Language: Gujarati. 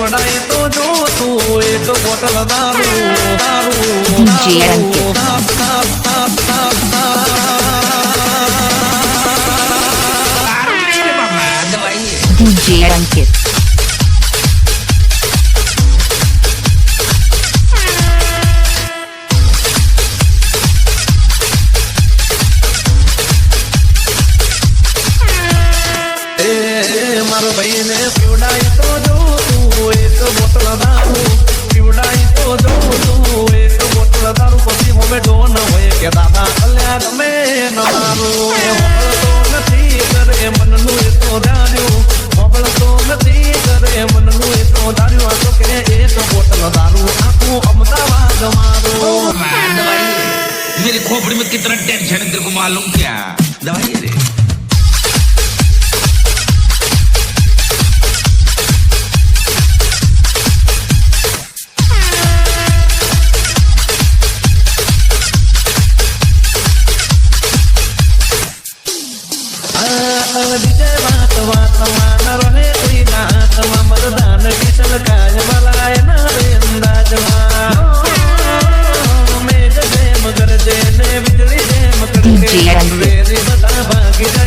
પીવડાય તો જો તું એક બોટલ દારૂ DJ Ankit. DJ Ankit. મારો ભાઈને પીવડાય તો જો તું એક બોટલ દારૂ પીવડાય તો જો તું એક બોટલ દારૂ પછી હવે ડોન હોય કે દાદા કલ્યા ગમે ન મારું તો નથી કરે મનનું એ તો ધાર્યું તો નથી કરે મનનું એ તો ધાર્યું આ તો કે એક બોટલ દારૂ આખું અમદાવાદ મારું मेरी खोपड़ी में कितना टेंशन है तेरे को मालूम क्या दवाई रे विजय बात वातमान रहे कोई नातमा मरदान किसल काज बलाय नारे अंदाजमा मेघ दे मगर दे ने बिजली दे मकर DJ के रे बता भागी